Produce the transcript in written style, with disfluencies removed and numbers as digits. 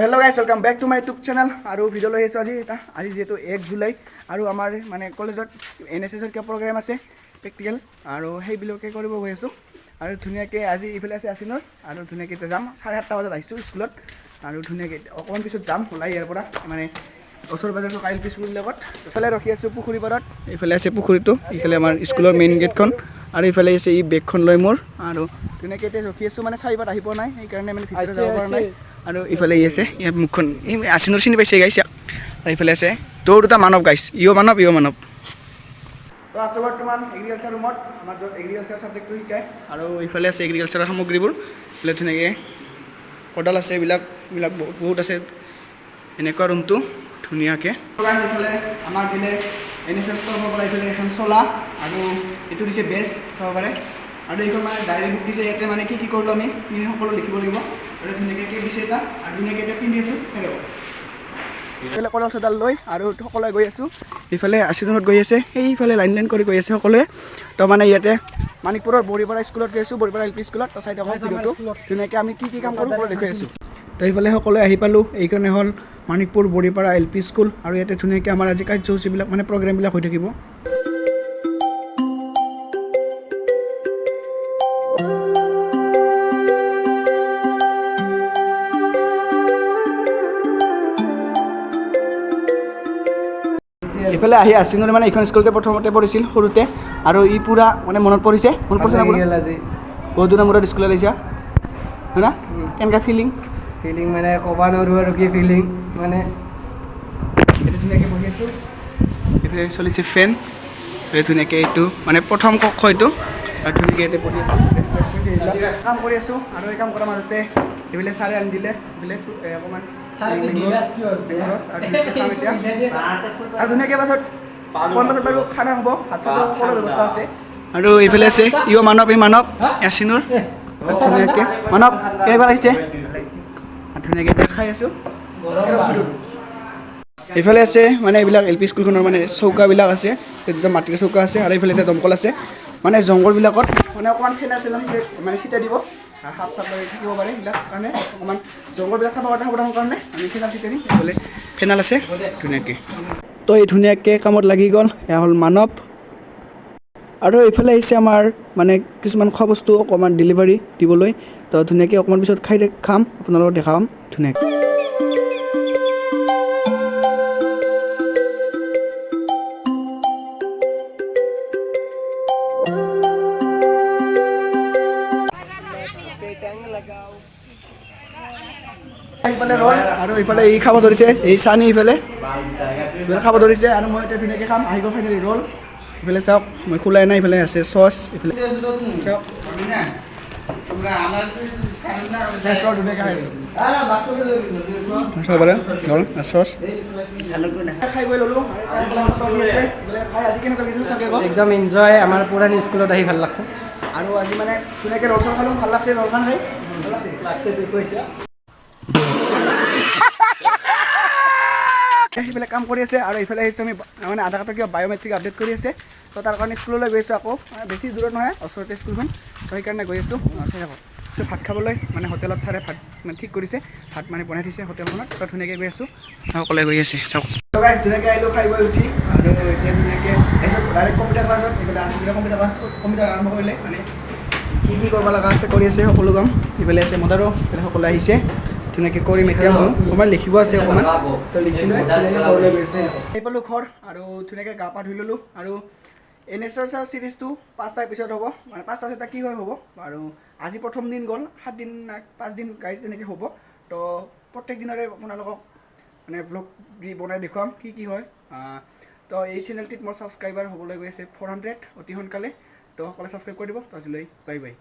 hello' guys welcome back to my YouTube channel আৰু video' লৈ আহিছোঁ আজি যিহেতু 1 জুলাই আৰু আমাৰ মানে কলেজত NSSৰ কিবা প্ৰগ্ৰেম আছে প্ৰেক্টিকেল আৰু সেইবিলাকে কৰিব গৈ আছোঁ আৰু ধুনীয়াকৈ আজি ইফালে আছে আছিনৰ আৰু ধুনীয়াকৈ এতিয়া যাম 7:30 বজাত আহিছোঁ স্কুলত আৰু ধুনীয়াকৈ অকণমান পিছত যাম ওলাই ইয়াৰ পৰা মানে ওচৰ পাজৰ থকা LP স্কুলৰ লগত ইফালে ৰখি আছোঁ পুখুৰী পাৰত ইফালে আছে পুখুৰীটো ইফালে আমাৰ স্কুলৰ মেইন গেটখন আৰু ইফালে আছে এই বেগখন লৈ মোৰ আৰু ধুনীয়াকৈ এতিয়া ৰখি আছোঁ মানে 4 বাৰ আহি পোৱা নাই সেইকাৰণে মানে ভিতৰত যাব পৰা নাই আৰু ইফালে আছে ইয়াৰ মুখখন আছিনৰ চিনি পাইছে গাইছ আৰু ইফালে আছে তোৰ দুটা মানৱ গাইছ ইও মানৱ তো আছোঁ বৰ্তমান এগ্ৰিকালচাৰ ৰুমত আমাৰ য'ত এগ্ৰিকালচাৰ ছাবজেক্টটো শিকায় আৰু ইফালে আছে এগ্ৰিকালচাৰৰ সামগ্ৰীবোৰ ইফালে ধুনীয়াকৈ কোদাল আছে এইবিলাক বহুত আছে এনেকুৱা ৰুমটো ধুনীয়াকৈ ইফালে আমাৰ দিলে NSS তৰফৰ পৰা ইফালে এখন চলা আৰু এইটো দিছে বেছ চাব পাৰে আৰু এইখন মানে ডায়েৰী বুক দিছে ইয়াতে মানে কি কৰিলোঁ আমি সকলো লিখিব লাগিব আৰু ধুনীয়াকৈ কেক দিছে এটা আৰু ধুনীয়াকৈ এতিয়া পিন্ধি আছোঁ চাই যাব ইফালে কোদাল চদাল লৈ আৰু সকলোৱে গৈ আছোঁ ইফালে আছিনত গৈ আছে সেইফালে লাইন কৰি গৈ আছে সকলোৱে তো মানে ইয়াতে মানিকপুৰৰ বৰিপাৰা স্কুলত গৈ আছোঁ বৰিপাৰা LP স্কুলত তো চাই থাকক ভিডিঅ'টো ধুনীয়াকৈ আমি কি কাম কৰোঁ সকলো দেখুৱাই আছোঁ তো এইফালে সকলোৱে আহি পালোঁ এইখনে হ'ল মানিকপুৰ বৰিপাৰা LP স্কুল আৰু ইয়াতে ধুনীয়াকৈ আমাৰ আজি কাৰ্যসূচীবিলাক মানে প্ৰগ্ৰেমবিলাক হৈ থাকিব ইফালে আহি আছিনৰ মানে এইখন স্কুলতে প্ৰথমতে পঢ়িছিল সৰুতে আৰু ই পূৰা মানে মনত পৰিছে না বহুত দিনৰ মূৰত স্কুলত আহিছা হয় না কেনেকুৱা ফিলিং মানে ক'ব নোৱাৰোঁ আৰু কি ফিলিং মানে এইটো ধুনীয়াকৈ বহি আছোঁ এইফালে চলিছে ফেন এইফালে ধুনীয়াকৈ এইটো মানে প্ৰথম কক্ষ এইটো আৰু ধুনীয়াকৈ ইয়াতে পঢ়ি আছোঁ কাম কৰি আছোঁ আৰু এই কাম কৰাৰ মাজতে এইফালে ছাৰে আনি দিলে এইফালে অকণমান আৰু ধুনীয়াকৈ পাছত বাৰু খানা হ'ব ভাত চাত সকলো ব্যৱস্থা আছে আৰু এইফালে আছে ইও মানৱ এই মানৱ আছিনৰ ধুনীয়াকৈ মানৱ কেনেকুৱা লাগিছে ধুনীয়াকৈ দেখাই আছোঁ এইফালে আছে মানে এইবিলাক LP স্কুলখনৰ মানে চৌকাবিলাক আছে দুটা মাটিৰ চৌকা আছে আৰু এইফালে এটা দমকল আছে মানে জংঘলবিলাকত মানে অকণমান ফেনা চেনা মানে চিটা দিব সাপ চাপ লাগি থাকিব পাৰে এইবিলাক কাৰণে অকণমান জংঘলবিলাক চাফা কৰা সাৱধানৰ কাৰণে আমি ফেনাল চিটা দিম এইফালে ফেনাল আছে ধুনীয়াকৈ তো এই ধুনীয়াকৈ কামত লাগি গ'ল এয়া হ'ল মানৱ আৰু এইফালে আহিছে আমাৰ মানে কিছুমান খোৱা বস্তু অকণমান ডেলিভাৰী দিবলৈ তো ধুনীয়াকৈ অকণমান পিছত খাম আপোনালোকক দেখাম ধুনীয়াকৈ ইফালে ৰ'ল আৰু ইফালে এই খাব ধৰিছে এই চানি ইফালে খাব ধৰিছে আৰু মই এতিয়া ধুনীয়াকৈ খাম আহি গ'ল ফাইনেলি ৰ'ল ইফালে চাওক মই খোলাই নাই ইফালে আছে চচ ইফালে চাওক চাব পাৰে ৰ'ল চচ খাই বৈ ল'লোঁ আজি কেনেকুৱা লাগিছে চাগে একদম এনজয় আমাৰ পুৰণি স্কুলত আহি ভাল লাগছে আৰু আজি মানে ধুনীয়াকৈ ৰল চল খালোঁ ভাল লাগছে ৰল খান খাই ভাল লাগছে তুই কৈছা সেইবিলাক কাম কৰি আছে আৰু এইফালে আহিছোঁ আমি মানে আধাৰ কাৰ্ডৰ কিবা বায়'মেট্ৰিক আপডেট কৰি আছে তো তাৰ কাৰণে স্কুললৈ গৈ আছোঁ আকৌ বেছি দূৰত নহয় ওচৰতে স্কুলখন তো সেইকাৰণে গৈ আছোঁ চাই থাকক ভাত খাবলৈ মানে হোটেলত ছাৰে ভাত মানে ঠিক কৰিছে ভাত মানে বনাই থৈছে হোটেলখনত তো ধুনীয়াকৈ গৈ আছোঁ সকলোৱে গৈ আছে চাওক ধুনীয়াকৈ আহিলোঁ খাই বৈ উঠি আৰু এতিয়া ধুনীয়াকৈ আহিছোঁ ডাইৰেক্ট কম্পিউটাৰ ক্লাছত এইফালে আছিলোঁ কম্পিউটাৰ আৰম্ভ কৰিলে মানে কি কৰিব লগা আছে কৰি আছে সকলো কাম এইফালে আছে মদাৰো এইফালে সকলোৱে আহিছে ধুনীয়াকৈ কৰিম এতিয়া মোৰ অকণমান লিখিব আছে অকণমান তো লিখি লৈ ঘৰলৈ গৈছে আহি পালোঁ ঘৰ আৰু ধুনীয়াকৈ গা পা ধুই ল'লোঁ আৰু NSS চিৰিজটো 5টা এপিছ'ড হ'ব মানে 5টা 6টা কি হয় হ'ব আৰু আজি প্ৰথম দিন গ'ল 7 দিন 5 দিন গাইজ তেনেকৈ হ'ব তো প্ৰত্যেক দিনৰে আপোনালোকক মানে ব্লগ বনাই দেখুৱাম কি হয় তো এই চেনেলটিত মোৰ ছাবস্ক্ৰাইবাৰ হ'বলৈ গৈ আছে 400 অতি সোনকালে তো সকলোৱে ছাবস্ক্ৰাইব কৰি দিব তো আজিলৈ বাই বাই